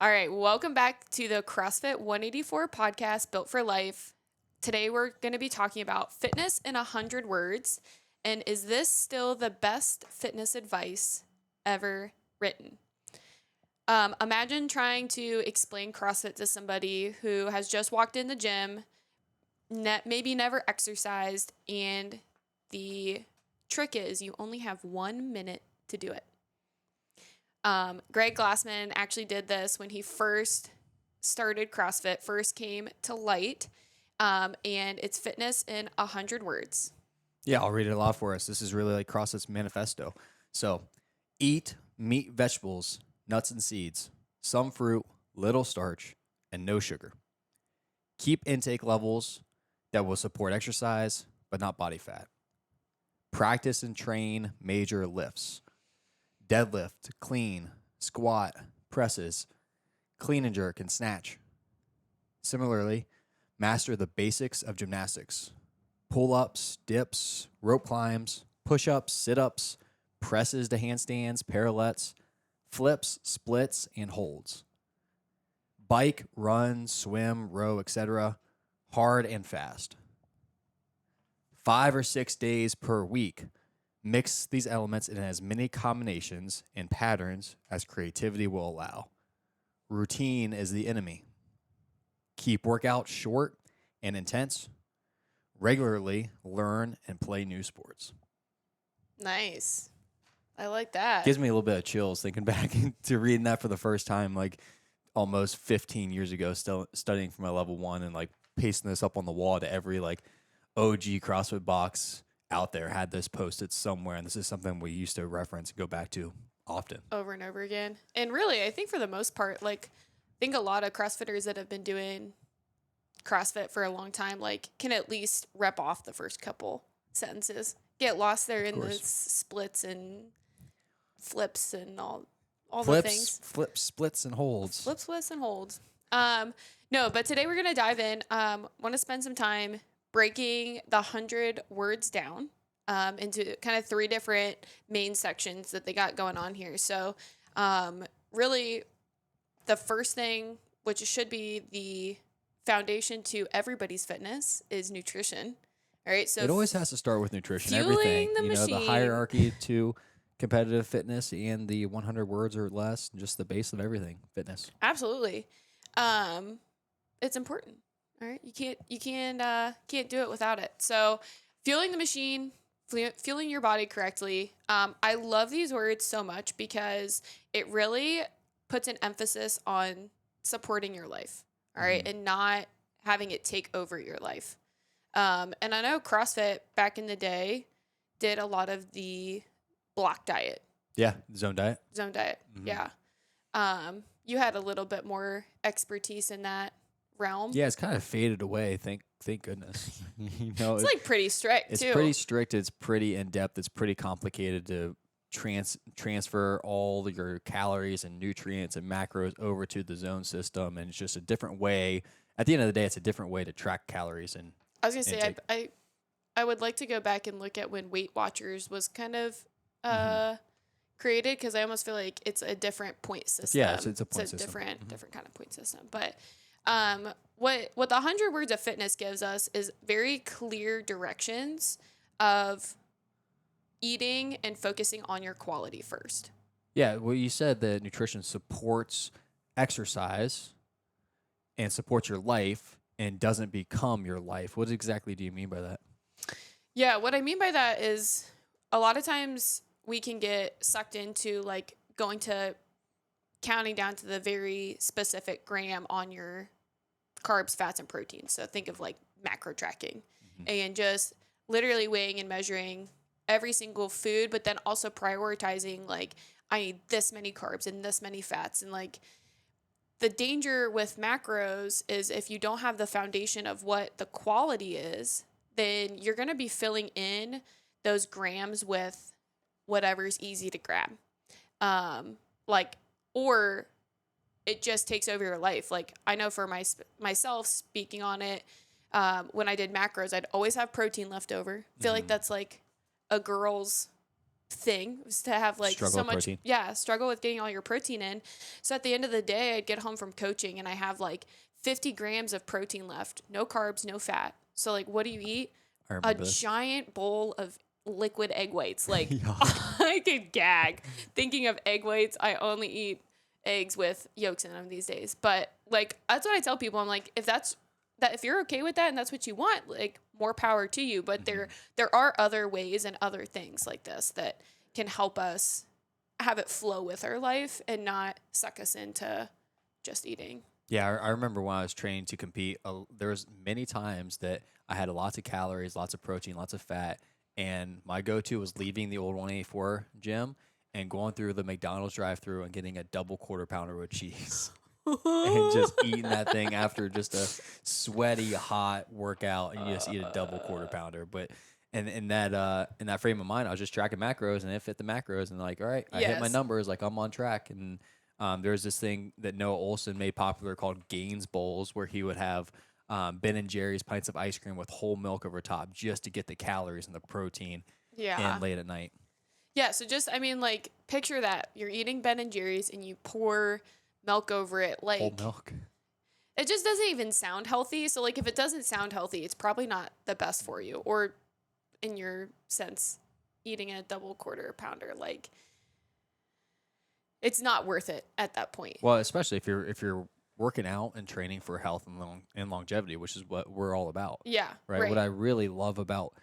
All right, welcome back to the CrossFit 184 podcast, Built for Life. Today we're going to be talking about fitness in 100 words. And is this still the best fitness advice ever written? Imagine trying to explain CrossFit to somebody who has just walked in the gym, maybe never exercised, and the trick is you only have 1 minute to do it. Greg Glassman actually did this when he first started CrossFit, first came to light, and it's fitness in 100 words. Yeah, I'll read it aloud for us. This is really like CrossFit's manifesto. So, eat meat, vegetables, nuts, and seeds, some fruit, little starch, and no sugar. Keep intake levels that will support exercise, but not body fat. Practice and train major lifts. Deadlift, clean, squat, presses, clean and jerk, and snatch. Similarly, master the basics of gymnastics. Pull-ups, dips, rope climbs, push-ups, sit-ups, presses to handstands, parallettes, flips, splits, and holds. Bike, run, swim, row, etc. Hard and fast. 5 or 6 days per week. Mix these elements in as many combinations and patterns as creativity will allow. Routine is the enemy. Keep workouts short and intense. Regularly learn and play new sports. Nice. I like that. Gives me a little bit of chills thinking back to reading that for the first time, like almost 15 years ago, still studying for my level 1 and like pasting this up on the wall to every like OG CrossFit box out there had this posted somewhere. And this is something we used to reference and go back to often. Over and over again. And really, I think for the most part, like, I think a lot of CrossFitters that have been doing CrossFit for a long time, like, can at least rep off the first couple sentences. Get lost there in the splits and flips and all the things. Flips, splits, and holds. Flips, splits, and holds. No, but today we're going to dive in. Want to spend some time breaking the 100 words down into kind of 3 different main sections that they got going on here. So really the first thing, which should be the foundation to everybody's fitness, is nutrition. All right. So it always has to start with nutrition. fueling Everything, the machine. The hierarchy to competitive fitness and the 100 words or less, just the base of everything, fitness. Absolutely. It's important. All right. You can't do it without it. So fueling the machine, fueling your body correctly. I love these words so much because it really puts an emphasis on supporting your life. All right. And not having it take over your life. And I know CrossFit back in the day did a lot of the block diet. Yeah. Zone diet. Mm-hmm. Yeah. You had a little bit more expertise in that realm. Yeah, it's kind of faded away. Thank goodness. It's like pretty strict it's too. It's pretty strict. It's pretty in depth. It's pretty complicated to transfer all your calories and nutrients and macros over to the zone system, and it's just a different way. At the end of the day, it's a different way to track calories. And I was gonna say, I would like to go back and look at when Weight Watchers was kind of created, because I almost feel like it's a different point system. Yeah, it's a point system. Different kind of point system. But what the 100 words of fitness gives us is very clear directions of eating and focusing on your quality first. Yeah, well, you said that nutrition supports exercise and supports your life and doesn't become your life. What exactly do you mean by that? Yeah, what I mean by that is a lot of times we can get sucked into like going to counting down to the very specific gram on your carbs, fats, and proteins. So think of like macro tracking and just literally weighing and measuring every single food, but then also prioritizing like, I need this many carbs and this many fats. And like the danger with macros is if you don't have the foundation of what the quality is, then you're going to be filling in those grams with whatever's easy to grab. Or it just takes over your life. Like I know for myself, speaking on it, when I did macros, I'd always have protein left over. I feel like that's like a girl's thing was to have like Struggle so with much protein. struggle with getting all your protein in. So at the end of the day, I'd get home from coaching and I have like 50 grams of protein left, no carbs, no fat. So like, what do you eat? I A remember this. giant bowl of liquid egg whites. Like Yuck. I could gag thinking of egg whites. I only eat eggs with yolks in them these days. But like, that's what I tell people. I'm like, if you're okay with that and that's what you want, like more power to you. But there are other ways and other things like this that can help us have it flow with our life and not suck us into just eating. Yeah, I remember when I was training to compete, there was many times that I had lots of calories, lots of protein, lots of fat, and my go-to was leaving the old 184 gym and going through the McDonald's drive-through and getting a double quarter pounder with cheese. And just eating that thing after just a sweaty, hot workout, and you just eat a double quarter pounder. But and in that frame of mind, I was just tracking macros, and it fit the macros, and like, all right, I hit my Yes. numbers, like I'm on track. And there's this thing that Noah Olson made popular called Gains Bowls, where he would have Ben and Jerry's pints of ice cream with whole milk over top, just to get the calories and the protein Yeah. in late at night. Yeah, so just I mean like picture that. You're eating Ben and Jerry's and you pour milk over it. Whole Like milk. it just doesn't even sound healthy. So like if it doesn't sound healthy, it's probably not the best for you. Or in your sense, eating a double quarter pounder, like it's not worth it at that point. Well, especially if you're working out and training for health and longevity, which is what we're all about. Yeah. Right? What I really love about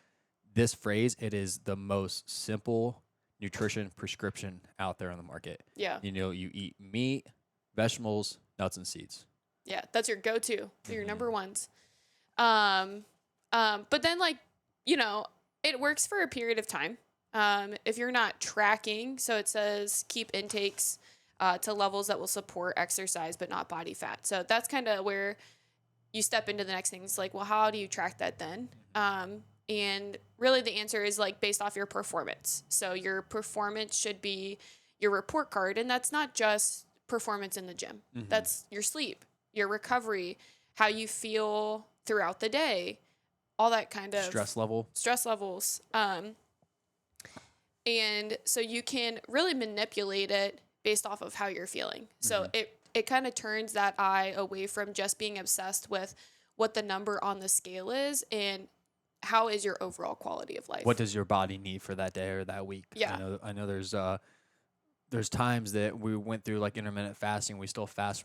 this phrase, it is the most simple nutrition prescription out there on the market. Yeah. You know, you eat meat, vegetables, nuts, and seeds. Yeah. That's your go to. They're your number ones. But then like, it works for a period of time. If you're not tracking, so it says keep intakes to levels that will support exercise but not body fat. So that's kind of where you step into the next thing. It's like, well, how do you track that then? And really the answer is like based off your performance. So your performance should be your report card. And that's not just performance in the gym. That's your sleep, your recovery, how you feel throughout the day, all that kind of Stress levels. And so you can really manipulate it based off of how you're feeling. So it kind of turns that eye away from just being obsessed with what the number on the scale is and how is your overall quality of life. What does your body need for that day or that week? Yeah. I know there's times that we went through like intermittent fasting. We still fast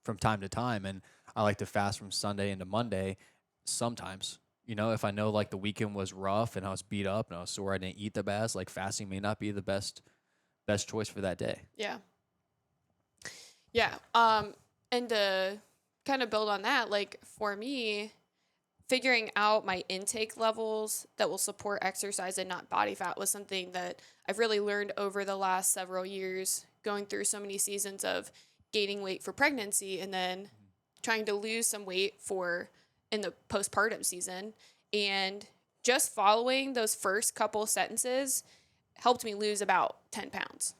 from time to time, and I like to fast from Sunday into Monday sometimes. You know, if I know like the weekend was rough and I was beat up and I was sore, I didn't eat the best, like fasting may not be the best choice for that day. Yeah. Yeah. And to kind of build on that, like for me, figuring out my intake levels that will support exercise and not body fat was something that I've really learned over the last several years, going through so many seasons of gaining weight for pregnancy and then trying to lose some weight in the postpartum season. And just following those first couple sentences helped me lose about 10 pounds,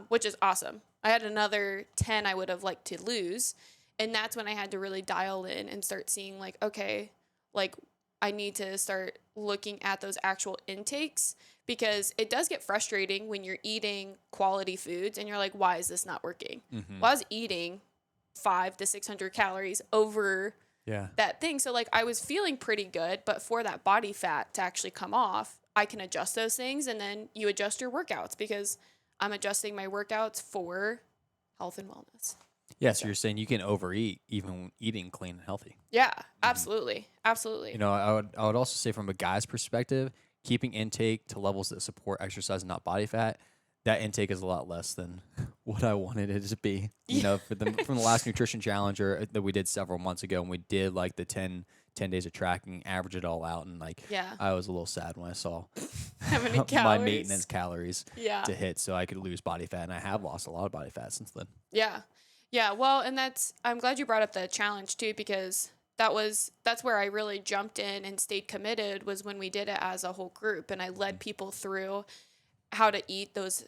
which is awesome. I had another 10 I would have liked to lose. And that's when I had to really dial in and start seeing like, okay, like I need to start looking at those actual intakes because it does get frustrating when you're eating quality foods and you're like, why is this not working? Well, I was eating 500 to 600 calories over that thing. So like I was feeling pretty good, but for that body fat to actually come off, I can adjust those things. And then you adjust your workouts because I'm adjusting my workouts for health and wellness. Yeah, so you're saying you can overeat even eating clean and healthy. Yeah, absolutely. Absolutely. You know, I would also say from a guy's perspective, keeping intake to levels that support exercise and not body fat, that intake is a lot less than what I wanted it to be. You know, from the last nutrition challenge that we did several months ago, and we did like the 10 days of tracking, average it all out, and like I was a little sad when I saw how many calories? my maintenance calories to hit so I could lose body fat, and I have lost a lot of body fat since then. Yeah. Yeah, well, and I'm glad you brought up the challenge too because that's where I really jumped in and stayed committed was when we did it as a whole group and I led people through how to eat those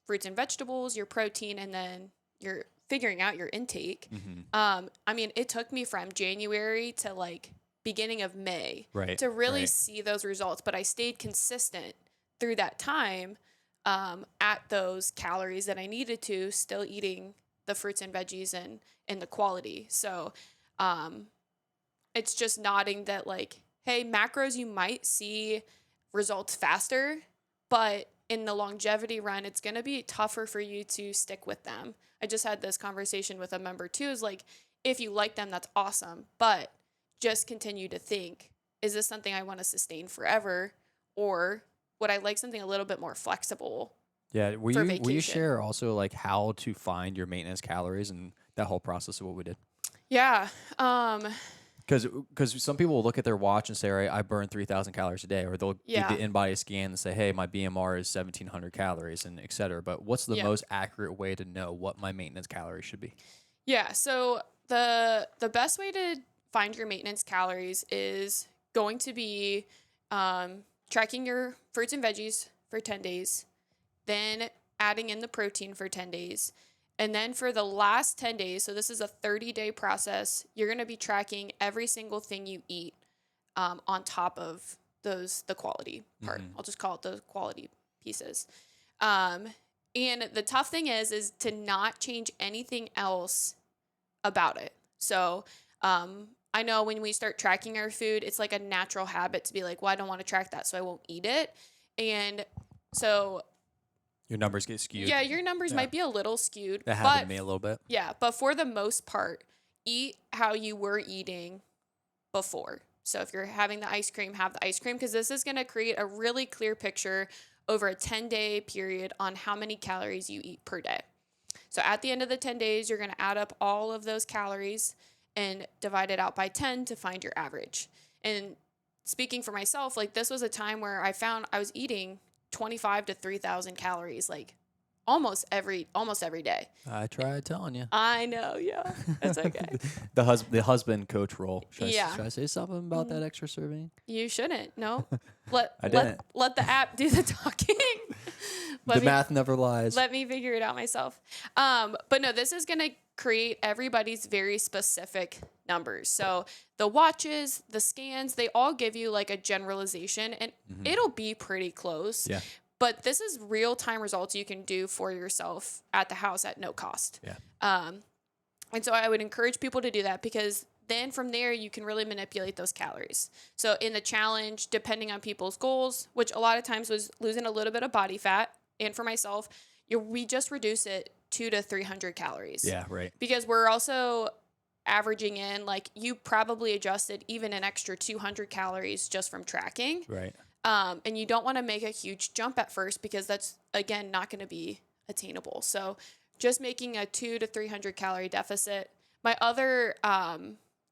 fruits and vegetables, your protein, and then you're figuring out your intake. I mean, it took me from January to like beginning of May to really see those results, but I stayed consistent through that time, at those calories that I needed to, still eating the fruits and veggies and the quality. So it's just nodding that, like, hey, macros, you might see results faster, but in the longevity run, it's going to be tougher for you to stick with them. I just had this conversation with a member too, is like, if you like them, that's awesome, but just continue to think, is this something I want to sustain forever, or would I like something a little bit more flexible Yeah. for Will you vacation? share also like how to find your maintenance calories and that whole process of what we did? Yeah. Because some people will look at their watch and say, all right, I burn 3,000 calories a day, or they'll do Yeah. the in-body scan and say, hey, my BMR is 1,700 calories, and et cetera. But what's the Yeah. most accurate way to know what my maintenance calories should be? Yeah. So the best way to find your maintenance calories is going to be tracking your fruits and veggies for 10 days, then adding in the protein for 10 days. And then for the last 10 days, so this is a 30-day process, you're going to be tracking every single thing you eat on top of the quality part. I'll just call it the quality pieces. And the tough thing is to not change anything else about it. So I know when we start tracking our food, it's like a natural habit to be like, well, I don't want to track that, so I won't eat it. And so Your numbers get skewed. yeah, your numbers might be a little skewed. That happened to me a little bit. Yeah, but for the most part, eat how you were eating before. So if you're having the ice cream, have the ice cream, because this is going to create a really clear picture over a 10-day period on how many calories you eat per day. So at the end of the 10 days, you're going to add up all of those calories and divide it out by 10 to find your average. And speaking for myself, like, this was a time where I found I was eating 25 to 3,000 calories, like almost every day. I tried telling you. I know, yeah. That's okay. The husband coach role. Should Yeah. I say something about that extra serving? You shouldn't. No. I didn't. Let the app do the talking. The math never lies. Let me figure it out myself. But no, this is going to create everybody's very specific numbers. So the watches, the scans, they all give you like a generalization, and it'll be pretty close. Yeah. But this is real-time results you can do for yourself at the house at no cost. Yeah. And so I would encourage people to do that, because then from there you can really manipulate those calories. So in the challenge, depending on people's goals, which a lot of times was losing a little bit of body fat, and for myself, we just reduce it 200 to 300 calories. Yeah, right. Because we're also averaging in, like, you probably adjusted even an extra 200 calories just from tracking. Right. And you don't want to make a huge jump at first, because that's, again, not going to be attainable. So just making a 200 to 300 calorie deficit. My other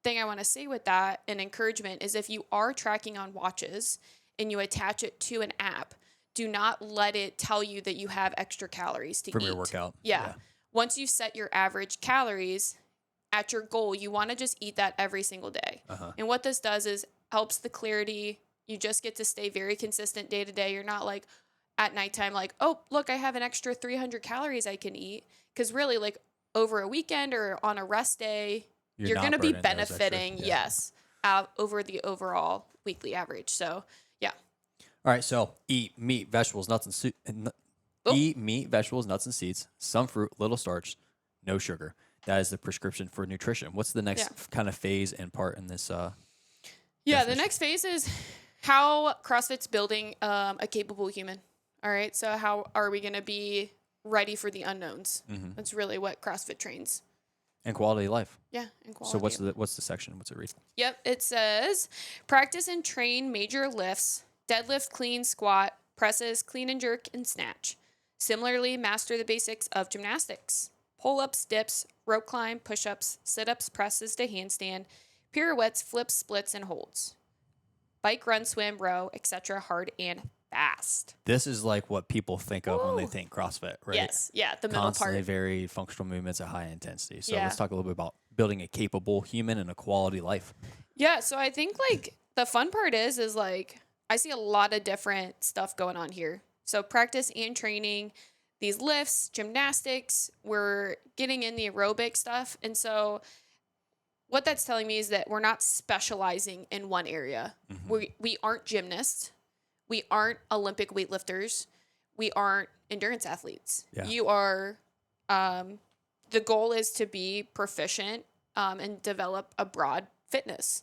thing I want to say with that, and encouragement, is if you are tracking on watches and you attach it to an app, do not let it tell you that you have extra calories to eat. From your workout. Yeah. Once you set your average calories at your goal, you want to just eat that every single day. And what this does is helps the clarity. You just get to stay very consistent day to day. You're not like at nighttime, like, oh, look, I have an extra 300 calories I can eat. Because really, like, over a weekend or on a rest day, you're going to be benefiting, over the overall weekly average. So, yeah. All right, so eat meat, vegetables, nuts, and eat meat, vegetables, nuts, and seeds, some fruit, little starch, no sugar. That is the prescription for nutrition. What's the next kind of phase and part in this? The definition? next phase is how CrossFit's building a capable human. All right, so how are we going to be ready for the unknowns? That's really what CrossFit trains. And quality of life. Yeah, and quality. So what's the section? What's it read? Yep, it says practice and train major lifts: deadlift, clean, squat, presses, clean and jerk, and snatch. Similarly, master the basics of gymnastics: pull-ups, dips, rope climb, push-ups, sit-ups, presses to handstand, pirouettes, flips, splits, and holds. Bike, run, swim, row, etc. hard and fast. This is like what people think of when they think CrossFit, right? Yes, yeah, the middle Constantly part. very functional movements at high intensity. So Yeah. let's talk a little bit about building a capable human and a quality life. Yeah, so I think like the fun part is like I see a lot of different stuff going on here. So practice and training, these lifts, gymnastics, we're getting in the aerobic stuff. And so what that's telling me is that we're not specializing in one area. We aren't gymnasts. we aren't Olympic weightlifters. We aren't endurance athletes. Yeah. You are, the goal is to be proficient and develop a broad fitness.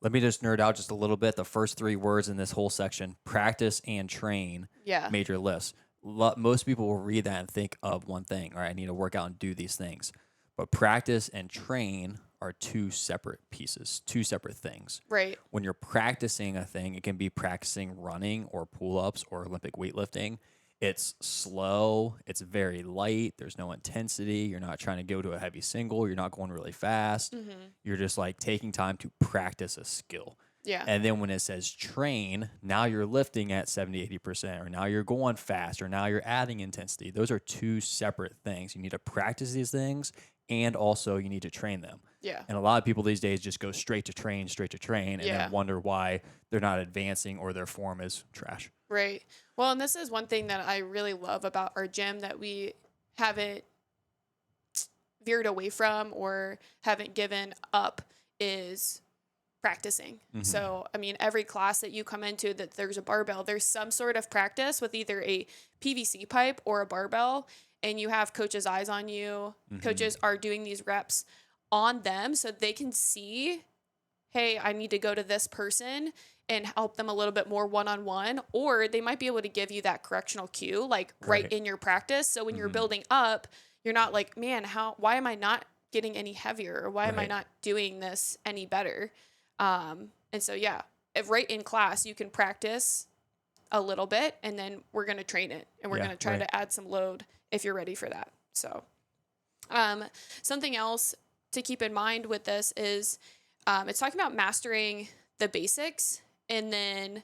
Let me just nerd out just a little bit. The first three words in this whole section: practice and train. Yeah. Major lifts. Most people will read that and think of one thing. All right, I need to work out and do these things. But practice and train are two separate pieces, two separate things. Right. When you're practicing a thing, it can be practicing running or pull-ups or Olympic weightlifting. It's slow. It's very light. There's no intensity. You're not trying to go to a heavy single. You're not going really fast. You're just like taking time to practice a skill. Yeah. And then when it says train, now you're lifting at 70, 80%, or now you're going fast, or now you're adding intensity. Those are two separate things. You need to practice these things, and also you need to train them. Yeah. And a lot of people these days just go straight to train, and Yeah. then wonder why they're not advancing or their form is trash. Right. Well, and this is one thing that I really love about our gym that we haven't veered away from or haven't given up is practicing. So, I mean, every class that you come into that there's a barbell, there's some sort of practice with either a PVC pipe or a barbell, and you have coaches' eyes on you. Coaches are doing these reps on them so they can see, hey, I need to go to this person and help them a little bit more one-on-one, or they might be able to give you that correctional cue like right in your practice. So when you're building up, you're not like, man, why am I not getting any heavier, or why am I not doing this any better? And so, yeah, right in class, you can practice a little bit, and then we're going to train it, and we're going to try to add some load if you're ready for that. So, something else to keep in mind with this is, it's talking about mastering the basics and then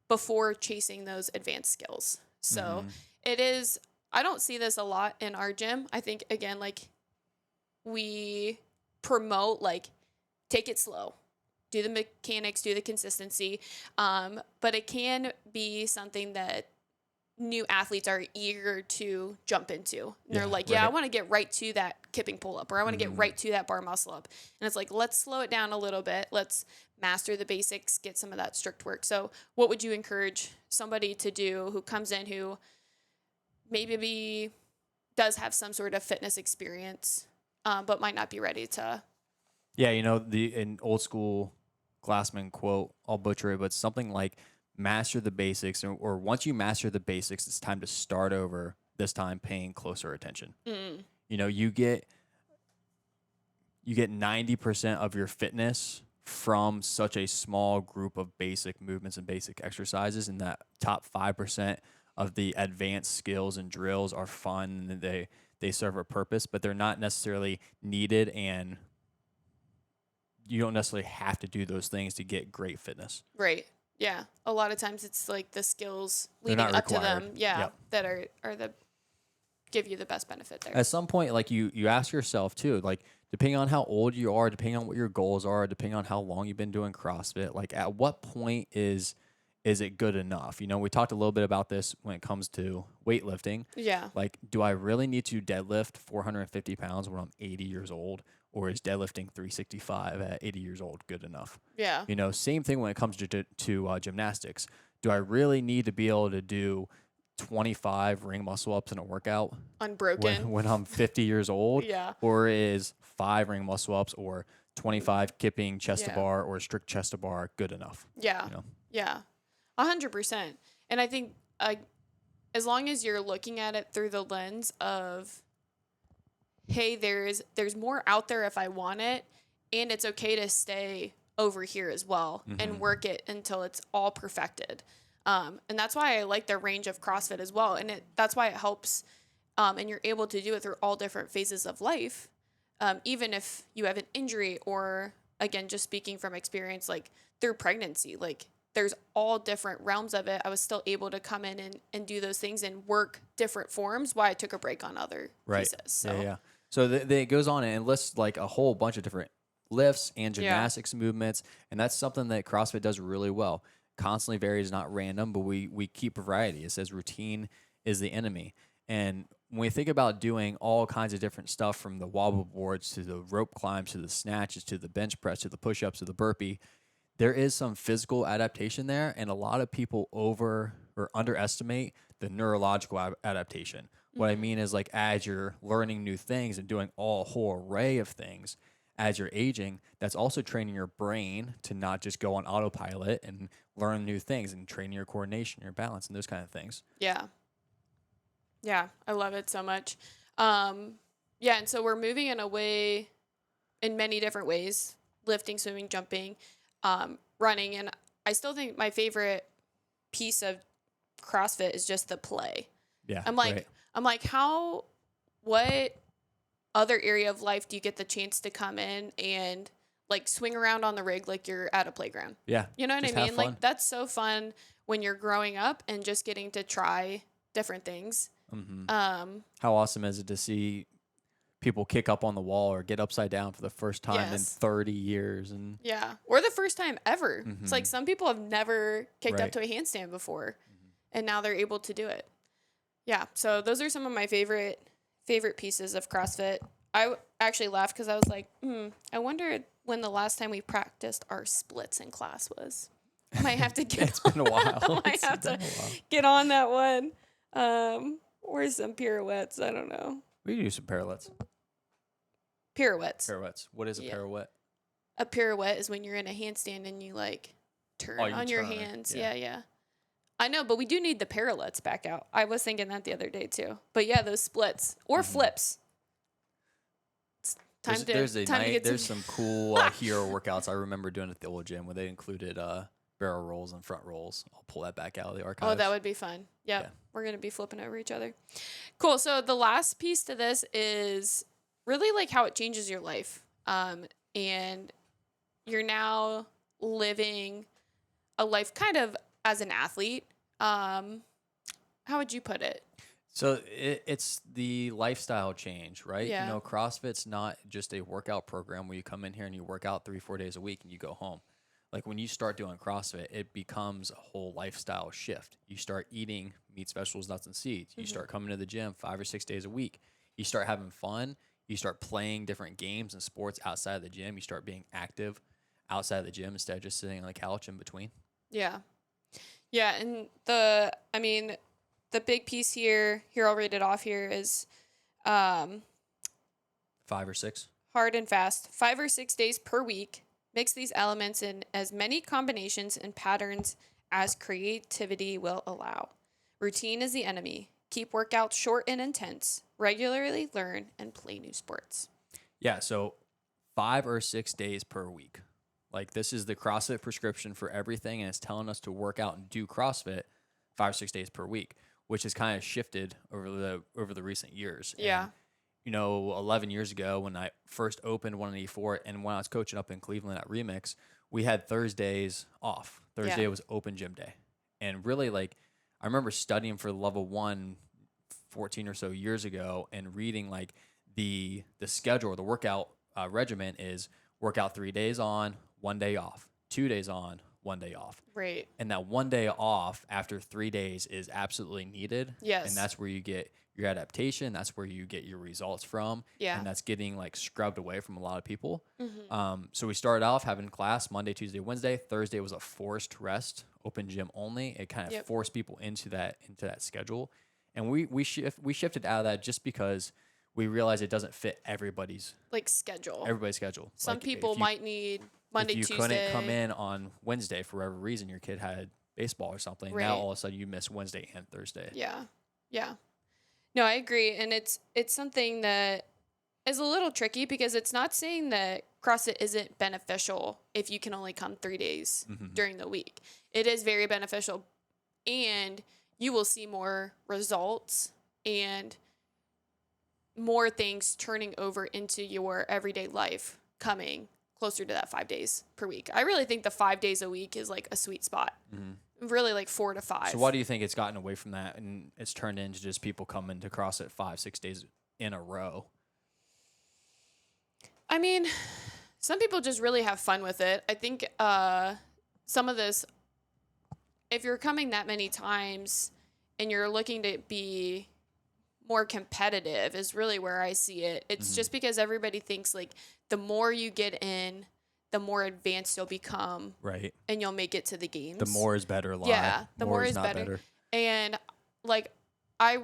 before chasing those advanced skills. So it is, I don't see this a lot in our gym. I think, again, like we promote, like, take it slow, do the mechanics, do the consistency. But it can be something that new athletes are eager to jump into. And they're like, I want to get right to that kipping pull up, or I want to get right to that bar muscle up. And it's like, let's slow it down a little bit. Let's master the basics, get some of that strict work. So what would you encourage somebody to do who comes in who maybe does have some sort of fitness experience, but might not be ready to? Yeah, you know, an old school Glassman quote, I'll butcher it, but something like, master the basics, or once you master the basics, it's time to start over, this time paying closer attention. You know, you get 90% of your fitness from such a small group of basic movements and basic exercises, and that top 5% of the advanced skills and drills are fun, and they serve a purpose, but they're not necessarily needed, and you don't necessarily have to do those things to get great fitness. Right. Yeah. A lot of times it's like the skills leading up to them. Yeah. That are the give you the best benefit there. At some point, like you ask yourself too, like depending on how old you are, depending on what your goals are, depending on how long you've been doing CrossFit, like at what point is it good enough? You know, we talked a little bit about this when it comes to weightlifting. Yeah. Like, do I really need to deadlift 450 pounds when I'm 80 years old? Or is deadlifting 365 at 80 years old good enough? Yeah. You know, same thing when it comes to gymnastics. Do I really need to be able to do 25 ring muscle ups in a workout unbroken when I'm 50 years old? Yeah. Or is 5 ring muscle ups or 25 kipping chest to bar or strict chest to bar good enough? Yeah. You know? Yeah. 100%. And I think as long as you're looking at it through the lens of, hey, there's more out there if I want it, and it's okay to stay over here as well and work it until it's all perfected. And that's why I like the range of CrossFit as well. And that's why it helps, and you're able to do it through all different phases of life, even if you have an injury or, again, just speaking from experience, like through pregnancy, like there's all different realms of it. I was still able to come in and do those things and work different forms while I took a break on other pieces. So. Yeah. So it goes on and lists like a whole bunch of different lifts and gymnastics movements, and that's something that CrossFit does really well. Constantly varies, not random, but we keep variety. It says routine is the enemy. And when we think about doing all kinds of different stuff, from the wobble boards to the rope climbs to the snatches to the bench press to the push-ups to the burpee, there is some physical adaptation there, and a lot of people over or underestimate the neurological adaptation. What I Mm-hmm. mean is, like, as you're learning new things and doing a whole array of things as you're aging, that's also training your brain to not just go on autopilot and learn new things and training your coordination, your balance, and those kind of things. Yeah. Yeah. I love it so much. Um, yeah. And so we're moving in a way in many different ways, lifting, swimming, jumping, running. And I still think my favorite piece of CrossFit is just the play. Yeah, I'm like, right. what other area of life do you get the chance to come in and like swing around on the rig like you're at a playground? Yeah, You know what I just have mean? fun. Like that's so fun when you're growing up and just getting to try different things. Hmm. Um, How awesome is it to see people kick up on the wall or get upside down for the first time in yes. 30 years? And Yeah. Or the first time ever. It's hmm like some people have never kicked up right. to a handstand before and now they're able to do it. Yeah. So those are some of my favorite pieces of CrossFit. Actually laughed because I was like, I wonder when the last time we practiced our splits in class was. I might have to get It's been a while. I might It's have been to a while. get on that one. Or some pirouettes. I don't know. We can do some pirouettes. Pirouettes. Pirouettes. What is a Yeah. pirouette? A pirouette is when you're in a handstand and you like turn Oh, you on your turn. hands. Yeah. Yeah. I know, but we do need the parallettes back out. I was thinking that the other day too. But yeah, those splits or flips. It's time There's a time to night. get There's some. some cool hero workouts I remember doing at the old gym where they included barrel rolls and front rolls. I'll pull that back out of the archives. Oh, that would be fun. Yep. Yeah. We're gonna be flipping over each other. Cool. So the last piece to this is really like how it changes your life. And you're now living a life kind of as an athlete. How would you put it? So it's the lifestyle change, right? Yeah. You know, CrossFit's not just a workout program where you come in here and you work out 3-4 days a week and you go home. Like when you start doing CrossFit, it becomes a whole lifestyle shift. You start eating meats, vegetables, nuts, and seeds. You start coming to the gym 5 or 6 days a week. You start having fun. You start playing different games and sports outside of the gym. You start being active outside of the gym instead of just sitting on the couch in between. Yeah. Yeah, and the big piece here, I'll read it off here, is 5 or 6. hard and fast. 5 or 6 days per week. Mix these elements in as many combinations and patterns as creativity will allow. Routine is the enemy. Keep workouts short and intense. Regularly learn and play new sports. Yeah, so 5 or 6 days per week. Like this is the CrossFit prescription for everything, and it's telling us to work out and do CrossFit 5 or 6 days per week, which has kind of shifted over the recent years. Yeah. And, you know, 11 years ago when I first opened 184 and when I was coaching up in Cleveland at Remix, we had Thursdays off. Thursday Yeah. was open gym day. And really, like, I remember studying for level 1 14 or so years ago and reading like the schedule or the workout regimen is workout 3 days on, 1 day off, 2 days on, 1 day off. Right. And that 1 day off after 3 days is absolutely needed. Yes. And that's where you get your adaptation. That's where you get your results from. Yeah. And that's getting like scrubbed away from a lot of people. So we started off having class Monday, Tuesday, Wednesday. Thursday was a forced rest, open gym only. It kind of forced people into that schedule. And we shifted out of that just because we realized it doesn't fit everybody's schedule. Some Like, people might need Monday, if you Tuesday. couldn't come in on Wednesday for whatever reason, your kid had baseball or something. Right. Now all of a sudden you miss Wednesday and Thursday. Yeah. Yeah. No, I agree. And it's something that is a little tricky because it's not saying that CrossFit isn't beneficial if you can only come 3 days during the week. It is very beneficial, and you will see more results and more things turning over into your everyday life coming closer to that 5 days per week. I really think the 5 days a week is like a sweet spot. Really like 4 to 5. So why do you think it's gotten away from that and it's turned into just people coming to CrossFit 5-6 days in a row? I mean, some people just really have fun with it. I think some of this, if you're coming that many times and you're looking to be more competitive, is really where I see it. It's just because everybody thinks like the more you get in, the more advanced you'll become Right. and you'll make it to the games. The more is better lie. Yeah, the more is not better. And like, I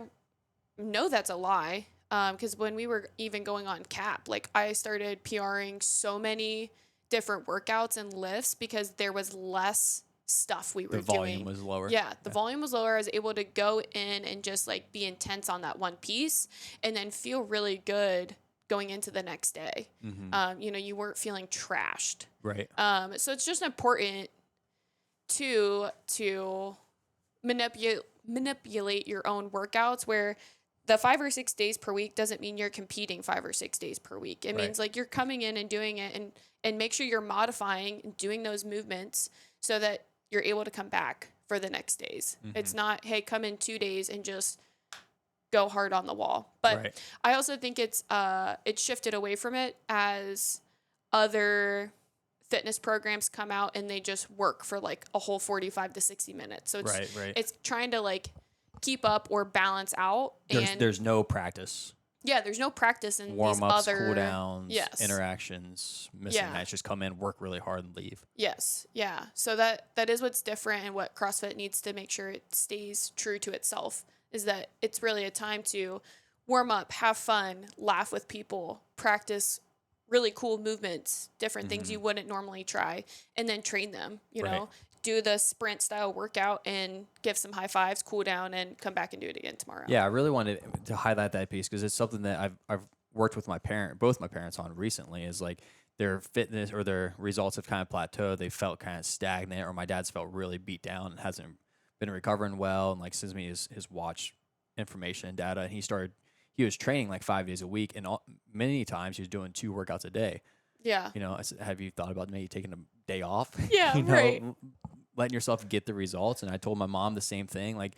know that's a lie. Because when we were even going on cap, like I started PRing so many different workouts and lifts because there was less stuff we were doing. The volume was lower. Yeah, the volume was lower. I was able to go in and just like be intense on that one piece and then feel really good going into the next day. You know, you weren't feeling trashed. Right. So it's just important to manipulate your own workouts where the 5 or 6 days per week doesn't mean you're competing 5 or 6 days per week. It means like you're coming in and doing it and make sure you're modifying and doing those movements so that you're able to come back for the next days. It's not, hey, come in 2 days and just go hard on the wall. But I also think it's shifted away from it as other fitness programs come out and they just work for like a whole 45 to 60 minutes. So it's it's trying to like keep up or balance out. There's no practice. Yeah, there's no practice in warm-ups, these other cool-downs, interactions, missing nights, just come in, work really hard, and leave. Yes, yeah. So that is what's different and what CrossFit needs to make sure it stays true to itself is that it's really a time to warm up, have fun, laugh with people, practice really cool movements, different things you wouldn't normally try, and then train them, you know? Do the sprint style workout and give some high fives, cool down, and come back and do it again tomorrow. Yeah, I really wanted to highlight that piece because it's something that I've worked with both my parents on recently is like their fitness or their results have kind of plateaued. They felt kind of stagnant, or my dad's felt really beat down and hasn't been recovering well. And like sends me his watch information and data, and he was training like 5 days a week, and many times he was doing 2 workouts a day. Yeah. You know, I said, have you thought about maybe taking a day off? Yeah, you know, right. letting yourself get the results. And I told my mom the same thing. Like,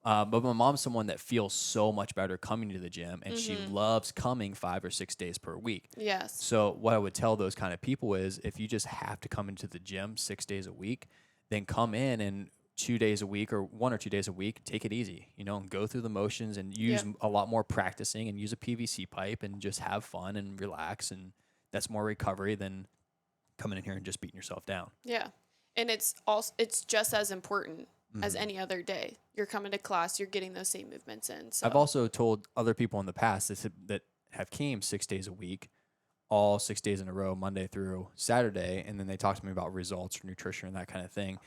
but my mom's someone that feels so much better coming to the gym, and she loves coming 5 or 6 days per week. Yes. So what I would tell those kind of people is, if you just have to come into the gym 6 days a week, then come in and 2 days a week or 1 or 2 days a week, take it easy, you know, and go through the motions and use a lot more practicing and use a PVC pipe and just have fun and relax. And that's more recovery than coming in here and just beating yourself down. Yeah. And it's just as important as any other day. You're coming to class, you're getting those same movements in. So I've also told other people in the past that have came 6 days a week, all 6 days in a row, Monday through Saturday, and then they talk to me about results or nutrition and that kind of thing.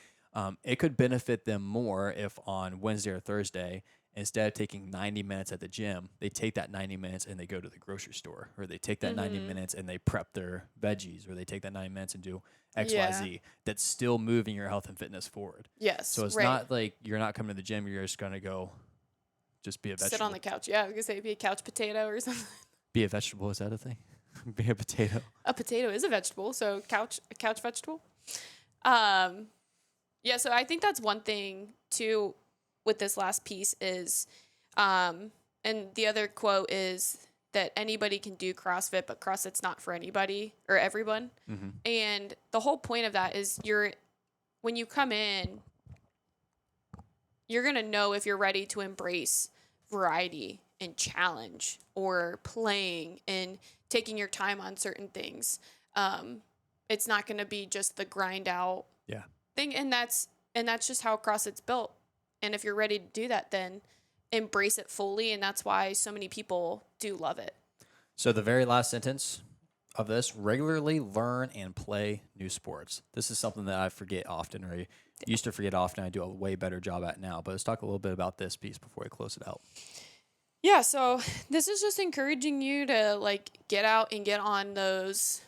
It could benefit them more if on Wednesday or Thursday, instead of taking 90 minutes at the gym, they take that 90 minutes and they go to the grocery store, or they take that 90 minutes and they prep their veggies, or they take that 90 minutes and do X, Y, Z. That's still moving your health and fitness forward. Yes. So it's not like you're not coming to the gym, you're just going to go just be a vegetable. Sit on the couch. Yeah, I was going to say be a couch potato or something. Be a vegetable, is that a thing? Be a potato. A potato is a vegetable, so a couch vegetable. Yeah, so I think that's one thing too with this last piece is, and the other quote is that anybody can do CrossFit, but CrossFit's not for anybody or everyone. And the whole point of that is when you come in, you're going to know if you're ready to embrace variety and challenge or playing and taking your time on certain things. It's not going to be just the grind out thing. And that's just how CrossFit's built. And if you're ready to do that, then embrace it fully. And that's why so many people do love it. So the very last sentence of this: regularly learn and play new sports. This is something that I forget often, or I used to forget often. I do a way better job at now. But let's talk a little bit about this piece before we close it out. Yeah, so this is just encouraging you to like get out and get on those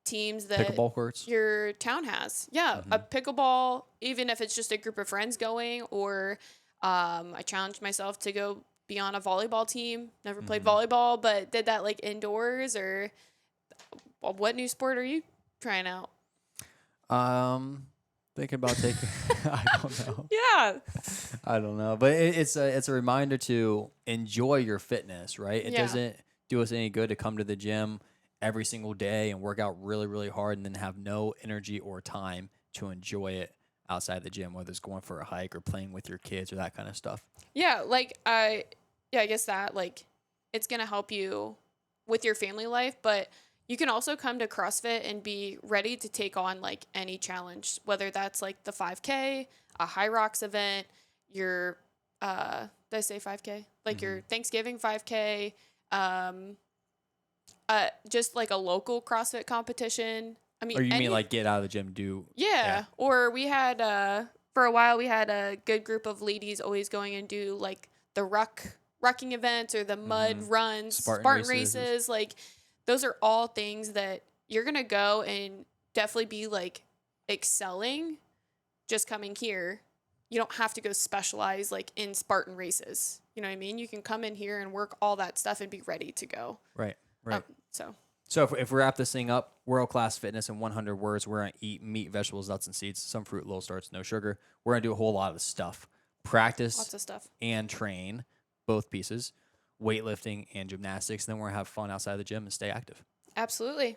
teams that Pickleball courts your town has. Yeah, a pickleball, even if it's just a group of friends going, or I challenged myself to go be on a volleyball team. Never played volleyball, but did that like indoors. Or what new sport are you trying out? Thinking about taking. I don't know. Yeah. I don't know, but it's a reminder to enjoy your fitness, right? It doesn't do us any good to come to the gym every single day and work out really, really hard and then have no energy or time to enjoy it outside the gym, whether it's going for a hike or playing with your kids or that kind of stuff. Yeah, like I guess that like it's gonna help you with your family life, but You can also come to CrossFit and be ready to take on like any challenge, whether that's like the 5K, a High Rocks event, your did I say 5K? Like Mm-hmm. your Thanksgiving 5K, um, just like a local CrossFit competition. I mean, Or you mean any like get out of the gym, do yeah. Or we had for a while we had a good group of ladies always going and do like the rucking events or the mud runs, Spartan Spartan races. races. Like those are all things that you're gonna go and definitely be like excelling just coming here. You don't have to go specialize like in Spartan races. You know what I mean? You can come in here and work all that stuff and be ready to go. Right, right. So So if we wrap this thing up, world-class fitness in 100 words, we're going to eat meat, vegetables, nuts, and seeds, some fruit, little starch, no sugar. We're going to do a whole lot of stuff. Practice lots of stuff. and train, both pieces, weightlifting and gymnastics. And then we're going to have fun outside the gym and stay active. Absolutely.